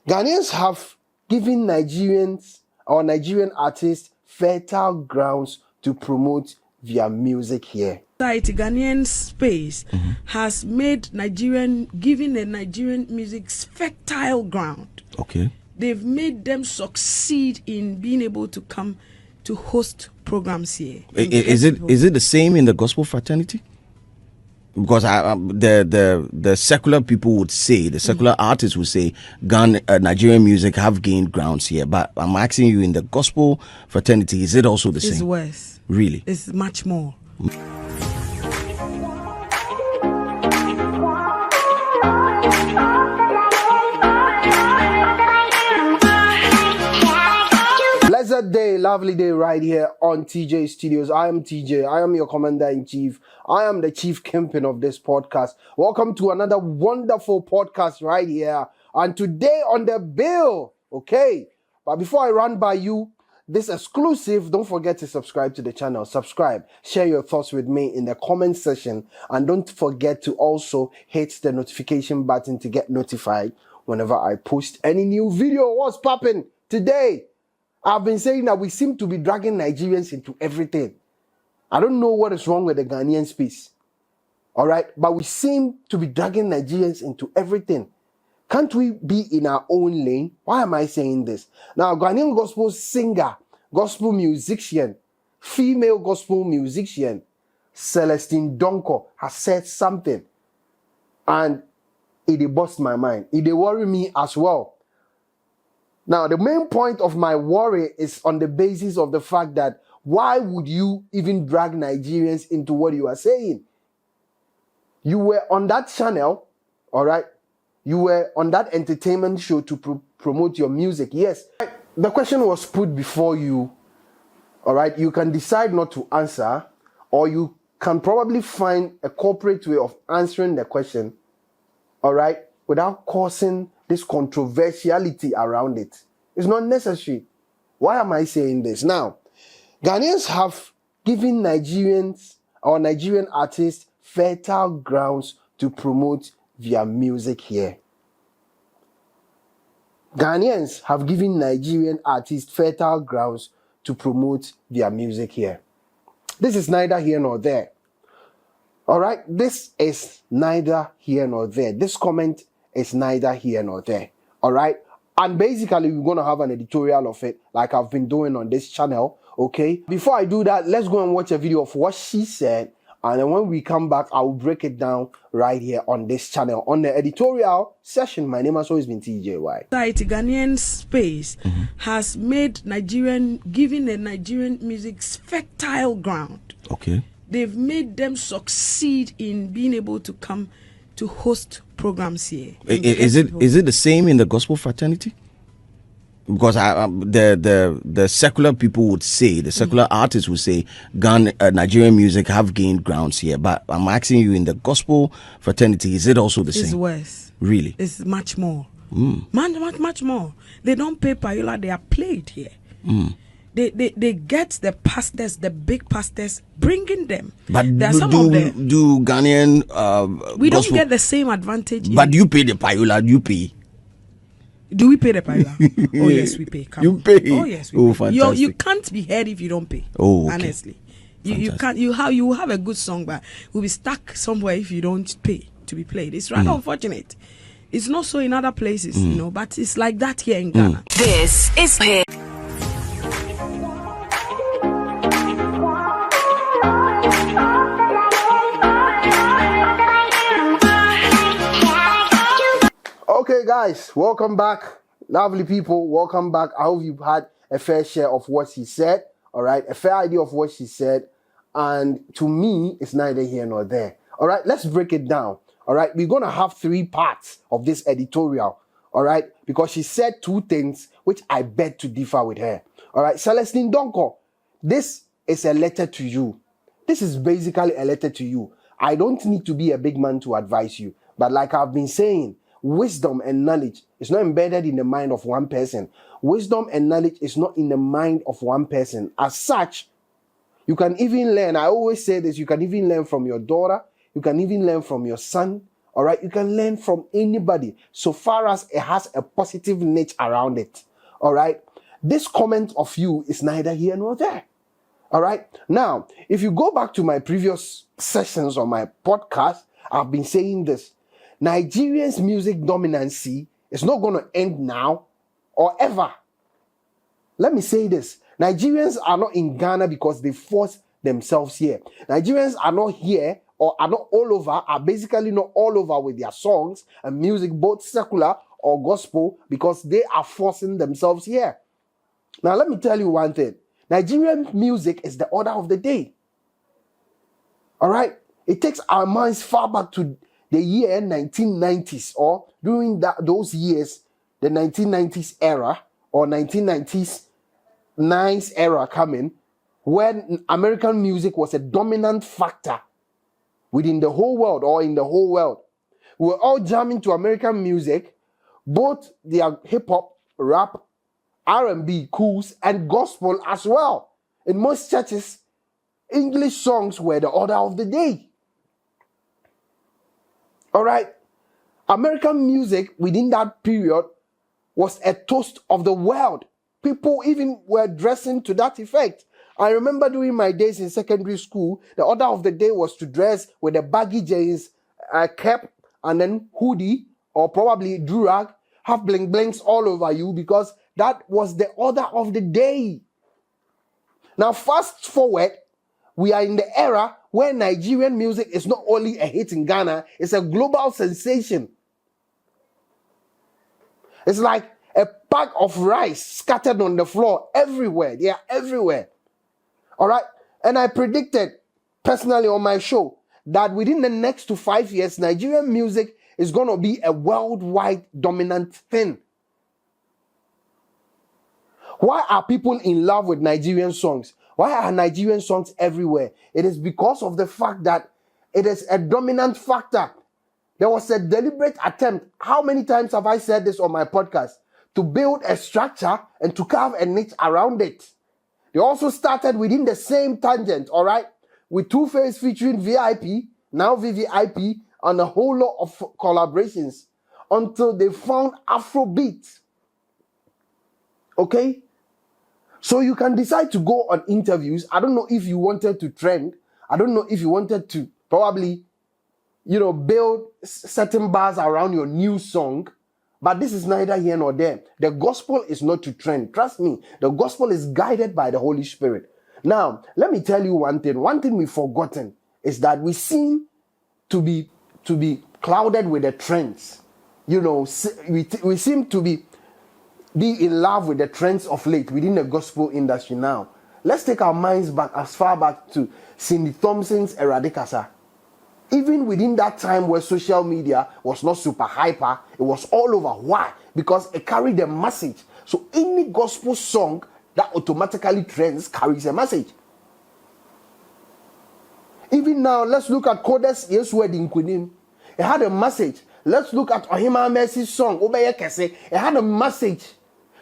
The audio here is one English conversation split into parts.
Ghanaians have given Nigerian artists fertile grounds to promote their music here. Ghanaian space has made giving the Nigerian music fertile ground. Okay. They've made them succeed in being able to come to host programs here. Is it the same in the gospel fraternity? Because the secular people would say, the secular artists would say, Nigerian music have gained grounds here. But I'm asking you, in the gospel fraternity, is it also the same? It's worse. Really? It's much more. Blessed day, lovely day right here on TJ Studios. I am TJ. I am your commander-in-chief. I am the chief kingpin of this podcast. Welcome to another wonderful podcast right here. And today on the bill, okay? But before I run by you this exclusive, don't forget to subscribe to the channel. Subscribe. Share your thoughts with me in the comment section. And don't forget to also hit the notification button to get notified whenever I post any new video. What's popping today? I've been saying that we seem to be dragging Nigerians into everything. I don't know what is wrong with the Ghanaian space. All right? But we seem to be dragging Nigerians into everything. Can't we be in our own lane? Why am I saying this? Now, Ghanaian gospel singer, gospel musician, female gospel musician, Celestine Donko has said something. And it bust my mind. It worry me as well. Now, the main point of my worry is on the basis of the fact that why would you even drag Nigerians into what you are saying? You were on that channel, all right? You were on that entertainment show to promote your music. Yes, the question was put before you, all right? You can decide not to answer, or you can probably find a corporate way of answering the question, all right, without causing this controversiality around it. It's not necessary. Why am I saying this? Now, Ghanaians have given Nigerian artists fertile grounds to promote their music here. Ghanaians have given Nigerian artists fertile grounds to promote their music here. This is neither here nor there. All right? This is neither here nor there. This comment is neither here nor there. All right? And basically, we're going to have an editorial of it, like I've been doing on this channel. Okay? Before I do that, let's go and watch a video of what she said. And then when we come back, I will break it down right here on this channel. On the editorial session, my name has always been TJY. Ghanaian space has made giving the Nigerian music fertile ground. Okay. They've made them succeed in being able to come to host programs here. Is it the same in the gospel fraternity? Because the secular people would say, the secular artists would say, Nigerian music have gained grounds here. But I'm asking you, in the gospel fraternity, is it also the same? It's worse. Really? It's much more. Much more. They don't pay payola, they are played here. They get the pastors, the big pastors, bringing them. But there are some of them. Do Ghanaian we don't get the same advantage. But do you pay the payola? Do you pay? Do we pay the payola? Oh yes, we pay. Come you on. Pay? Oh yes, we pay. Fantastic. You can't be heard if you don't pay. Oh, okay. Honestly, you can't. You have a good song, but we'll be stuck somewhere if you don't pay to be played. It's rather unfortunate. It's not so in other places, you know, but it's like that here in Ghana. This is here. Okay, guys, welcome back. Lovely people, welcome back. I hope you've had a fair share of what she said, all right? A fair idea of what she said. And to me, it's neither here nor there. All right, let's break it down. All right, we're going to have 3 parts of this editorial, all right? Because she said 2 things which I beg to differ with her. All right, Celestine Donko, this is a letter to you. This is basically a letter to you. I don't need to be a big man to advise you. But like I've been saying, wisdom and knowledge is not embedded in the mind of one person. Wisdom and knowledge is not in the mind of one person. As such, you can even learn. I always say this. You can even learn from your daughter. You can even learn from your son. All right, you can learn from anybody so far as it has a positive niche around it. All right, this comment of you is neither here nor there. All right, now if you go back to my previous sessions on my podcast, I've been saying this: Nigerians' music dominancy is not going to end now or ever. Let me say this: Nigerians are not in Ghana because they force themselves here. Nigerians are not here or are not all over, are basically not all over with their songs and music, both secular or gospel, because they are forcing themselves here. Now, let me tell you one thing. Nigerian music is the order of the day. All right? It takes our minds far back to the year 1990s, or during those years, the 1990s era or 1990s nice era coming, when American music was a dominant factor within the whole world or in the whole world. We were all jamming to American music, both their hip-hop, rap, R&B, cools, and gospel as well. In most churches, English songs were the order of the day. All right? American music within that period was a toast of the world. People even were dressing to that effect. I remember during my days in secondary school, the order of the day was to dress with a baggy jeans, a cap, and then hoodie, or probably durag, have bling blings all over you, because that was the order of the day. Now, fast forward, we are in the era where Nigerian music is not only a hit in Ghana, it's a global sensation. It's like a pack of rice scattered on the floor everywhere. They are everywhere. All right? And I predicted personally on my show that within the next 5 years, Nigerian music is going to be a worldwide dominant thing. Why are people in love with Nigerian songs? Why are Nigerian songs everywhere? It is because of the fact that it is a dominant factor. There was a deliberate attempt. How many times have I said this on my podcast? To build a structure and to carve a niche around it. They also started within the same tangent, all right? With Two-Face featuring VIP, now VVIP, and a whole lot of collaborations until they found Afrobeat. Okay? So you can decide to go on interviews. I don't know if you wanted to trend. I don't know if you wanted to probably, build certain bars around your new song. But this is neither here nor there. The gospel is not to trend. Trust me, the gospel is guided by the Holy Spirit. Now, let me tell you one thing. One thing we've forgotten is that we seem to be clouded with the trends. We seem to be in love with the trends of late within the gospel industry now. Let's take our minds back as far back to Cindy Thompson's Eradicasa. Even within that time where social media was not super hyper, it was all over. Why? Because it carried a message. So any gospel song that automatically trends carries a message. Even now, let's look at Kode's Yes Wedding Queen. It had a message. Let's look at Ohima Mercy's song, Obeye Kese. It had a message.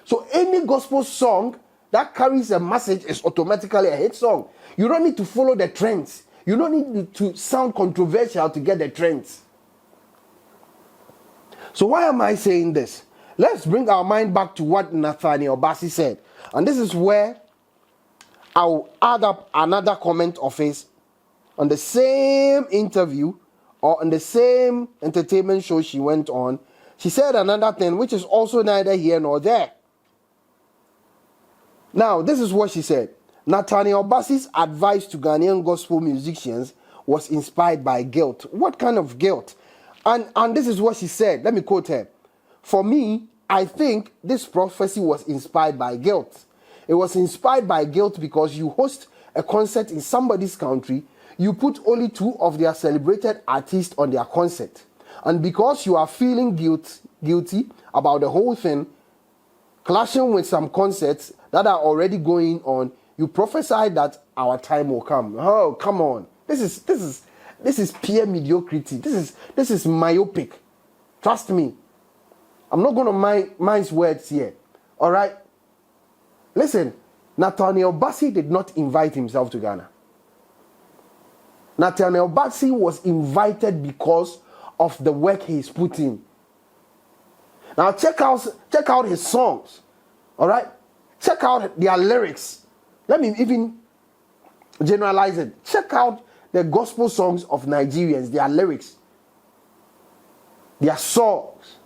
So any gospel song that carries a message is automatically a hit song. You don't need to follow the trends. You don't need to sound controversial to get the trends. So why am I saying this? Let's bring our mind back to what Nathaniel Bassey said. And this is where I'll add up another comment of his on the same interview or on the same entertainment show she went on. She said another thing which is also neither here nor there. Now, this is what she said. Nathaniel Bassey's advice to Ghanaian gospel musicians was inspired by guilt. What kind of guilt? And this is what she said. Let me quote her. For me, I think this prophecy was inspired by guilt. It was inspired by guilt because you host a concert in somebody's country, you put only 2 of their celebrated artists on their concert. And because you are feeling guilty about the whole thing, clashing with some concerts that are already going on, you prophesy that our time will come. Oh, come on. This is pure mediocrity. This is myopic. Trust me. I'm not going to mince words here. All right? Listen, Nathaniel Bassey did not invite himself to Ghana. Nathaniel Bassey was invited because of the work he's put in. Now check out his songs. All right? Check out their lyrics. Let me even generalize it. Check out the gospel songs of Nigerians, their lyrics, their songs,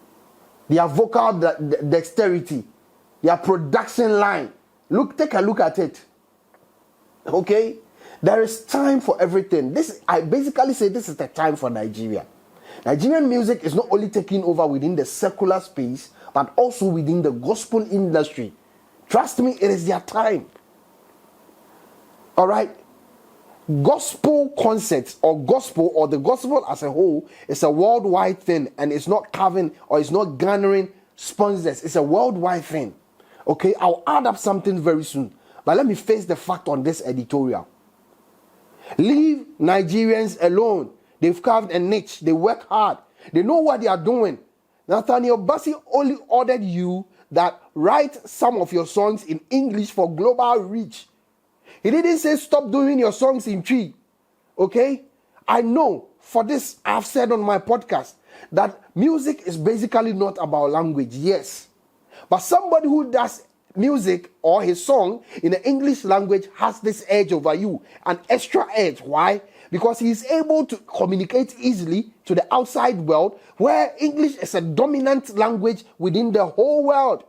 their vocal dexterity, their production line. Take a look at it. Okay? There is time for everything. I basically say this is the time for Nigeria. Nigerian music is not only taking over within the secular space, but also within the gospel industry. Trust me, it is their time. All right? Gospel concerts or the gospel as a whole is a worldwide thing, and it's not carving or it's not garnering sponsors. It's a worldwide thing. Okay? I'll add up something very soon. But let me face the fact on this editorial. Leave Nigerians alone. They've carved a niche. They work hard. They know what they are doing. Nathaniel Bassey only ordered you that write some of your songs in English for global reach. He didn't say stop doing your songs in Twi. Okay? I know for this, I've said on my podcast that music is basically not about language. Yes. But somebody who does music or his song in the English language has this edge over you, an extra edge. Why? Because he is able to communicate easily to the outside world, where English is a dominant language within the whole world.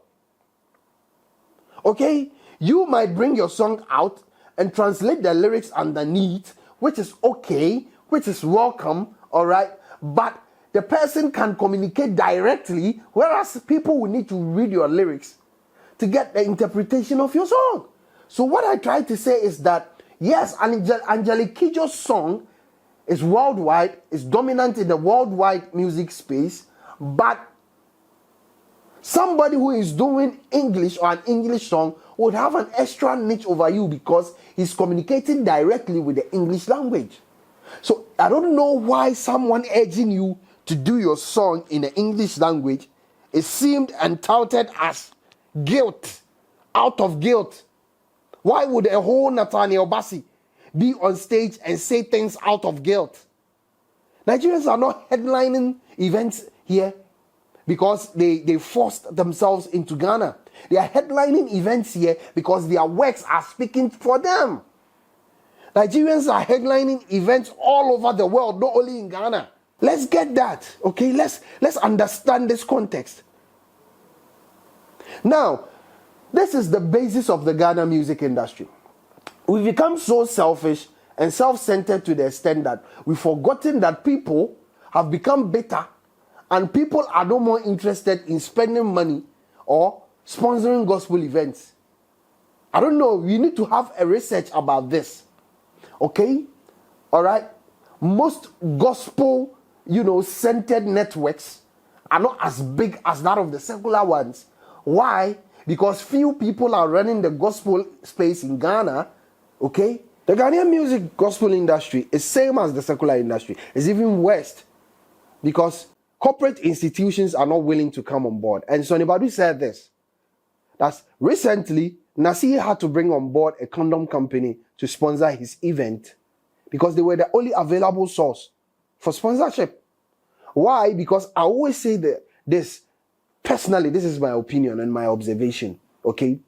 Okay? You might bring your song out and translate the lyrics underneath, which is okay, which is welcome, all right? But the person can communicate directly, whereas people will need to read your lyrics to get the interpretation of your song. So what I try to say is that, yes, Angelique Kidjo's song is worldwide, is dominant in the worldwide music space, but somebody who is doing English or an English song would have an extra niche over you because he's communicating directly with the English language. So I don't know why someone urging you to do your song in the English language is seemed and touted as guilt, out of guilt. Why would a whole Nathaniel Bassey be on stage and say things out of guilt? Nigerians are not headlining events here because they forced themselves into Ghana. They are headlining events here because their works are speaking for them. Nigerians are headlining events all over the world, not only in Ghana. Let's get that, okay? Let's understand this context. Now, this is the basis of the Ghana music industry. We've become so selfish and self-centered to the extent that we've forgotten that people have become bitter and people are no more interested in spending money or sponsoring gospel events. I don't know. We need to have a research about this. Okay? All right? Most gospel, centered networks are not as big as that of the secular ones. Why? Because few people are running the gospel space in Ghana. Okay? The Ghanaian music gospel industry is same as the secular industry. It's even worse because corporate institutions are not willing to come on board. And Sonny Badu said this, that recently Nasir had to bring on board a condom company to sponsor his event because they were the only available source for sponsorship. Why? Because I always say that this, personally, this is my opinion and my observation, okay?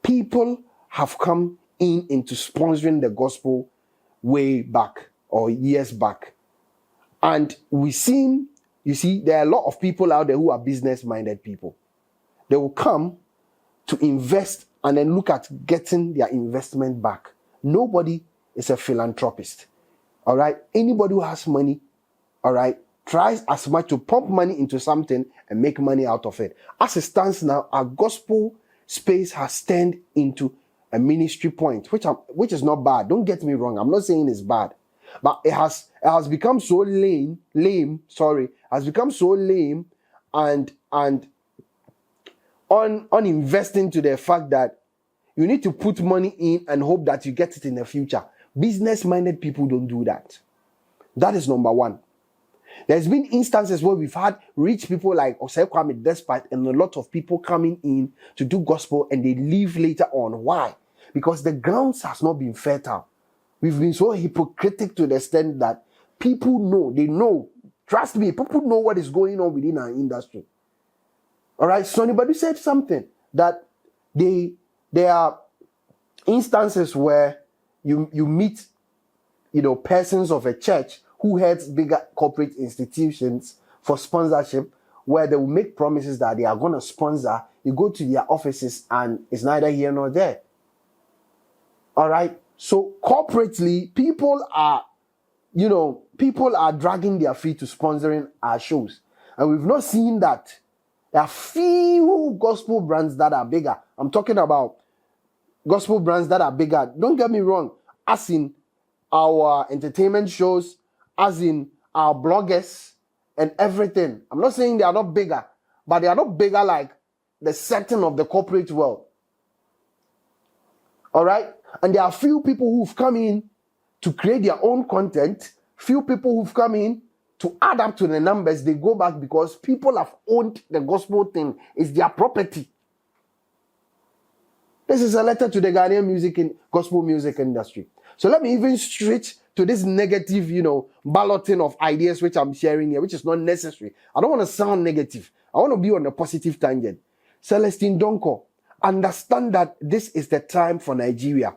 People have come into sponsoring the gospel way back or years back. And you see, there are a lot of people out there who are business-minded people. They will come to invest and then look at getting their investment back. Nobody is a philanthropist, all right? Anybody who has money, all right, tries as much to pump money into something and make money out of it. As it stands now, our gospel space has turned into a ministry point, which is not bad. Don't get me wrong. I'm not saying it's bad. But it has become so lame, has become so lame and uninvesting to the fact that you need to put money in and hope that you get it in the future. Business-minded people don't do that. That is number one. There's been instances where we've had rich people like Osei Kwame Despite and a lot of people coming in to do gospel and they leave later on. Why? Because the grounds has not been fertile. We've been so hypocritical to the extent that people know Trust me, people know what is going on within our industry. All right, so anybody said something that there are instances where you meet, persons of a church who heads bigger corporate institutions for sponsorship, where they will make promises that they are going to sponsor. You go to their offices and it's neither here nor there. All right, so corporately, people are dragging their feet to sponsoring our shows, and we've not seen that. There are few gospel brands that are bigger. I'm talking about gospel brands that are bigger. Don't get me wrong, as in our entertainment shows, as in our bloggers and everything. I'm not saying they are not bigger, but they are not bigger like the setting of the corporate world. All right? And there are few people who've come in to create their own content, few people who've come in to add up to the numbers. They go back because people have owned the gospel thing. It's their property. This is a letter to the Ghanaian gospel music industry. So let me even switch to this negative, balloting of ideas which I'm sharing here, which is not necessary. I don't want to sound negative. I want to be on a positive tangent. Celestine Donko, understand that this is the time for Nigeria.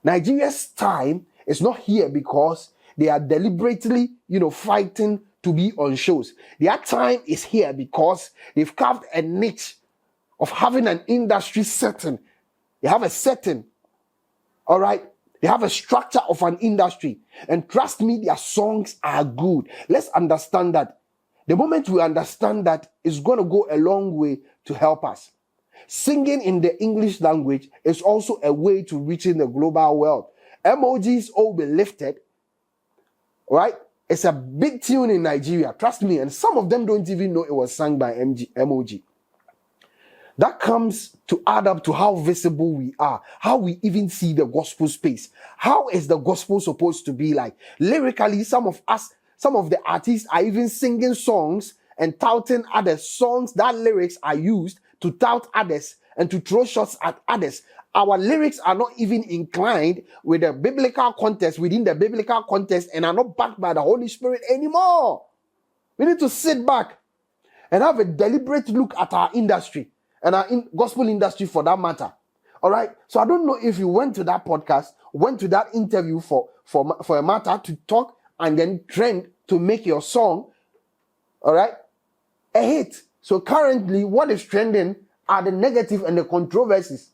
Nigeria's time is not here because they are deliberately, fighting to be on shows. Their time is here because they've carved a niche of having an industry setting. They have a setting, all right? They have a structure of an industry. And trust me, their songs are good. Let's understand that. The moment we understand that, it's going to go a long way to help us. Singing in the English language is also a way to reaching the global world. Emojis all be lifted, right? It's a big tune in Nigeria, trust me. And some of them don't even know it was sung by Emoji. That comes to add up to how visible we are, how we even see the gospel space. How is the gospel supposed to be like? Lyrically, some of the artists are even singing songs and touting other songs. That lyrics are used to tout others and to throw shots at others. Our lyrics are not even inclined with the biblical context, within the biblical context, and are not backed by the Holy Spirit anymore. We need to sit back and have a deliberate look at our industry and our gospel industry for that matter. All right. So I don't know if you went to that podcast, went to that interview for a matter to talk and then trend to make your song, all right, a hit. So currently, what is trending are the negative and the controversies.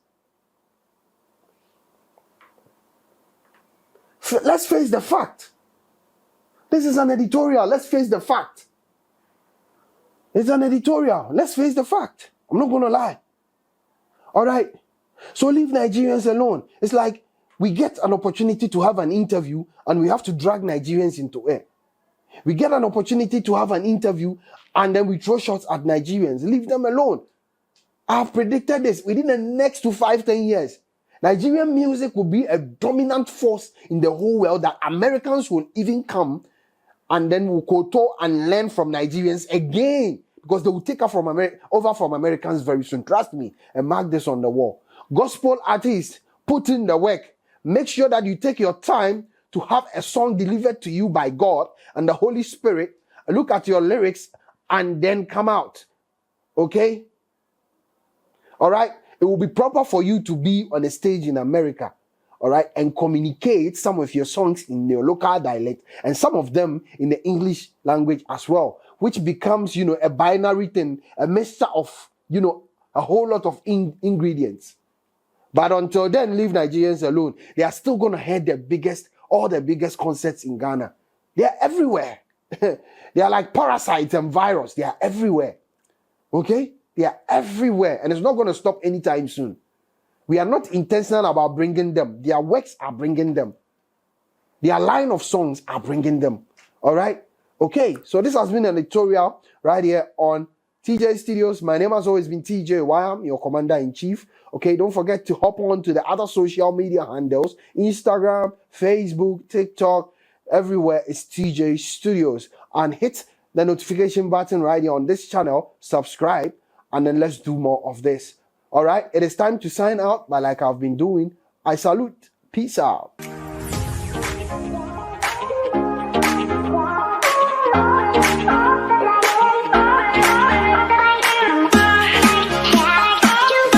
Let's face the fact. This is an editorial. Let's face the fact. It's an editorial. Let's face the fact. I'm not going to lie. All right. So leave Nigerians alone. It's like we get an opportunity to have an interview and we have to drag Nigerians into it. We get an opportunity to have an interview and then we throw shots at Nigerians. Leave them alone. I've predicted this within the next 5-10 years. Nigerian music will be a dominant force in the whole world that Americans will even come and then will koto and learn from Nigerians again because they will take over from Americans very soon. Trust me and mark this on the wall. Gospel artists, put in the work. Make sure that you take your time to have a song delivered to you by God and the Holy Spirit. Look at your lyrics and then come out. Okay? All right? It will be proper for you to be on a stage in America, all right, and communicate some of your songs in your local dialect and some of them in the English language as well, which becomes, a binary thing, a mixture of, a whole lot of ingredients. But until then, leave Nigerians alone. They are still going to head all the biggest concerts in Ghana. They are everywhere. They are like parasites and virus. They are everywhere. Okay? They are everywhere, and it's not going to stop anytime soon. We are not intentional about bringing them. Their works are bringing them. Their line of songs are bringing them. All right? Okay, so this has been an editorial right here on TJ Studios. My name has always been TJ Wyam, your commander-in-chief. Okay, don't forget to hop on to the other social media handles. Instagram, Facebook, TikTok, everywhere is TJ Studios. And hit the notification button right here on this channel. Subscribe. And then let's do more of this. All right, it is time to sign out. But like I've been doing, I salute. Peace out.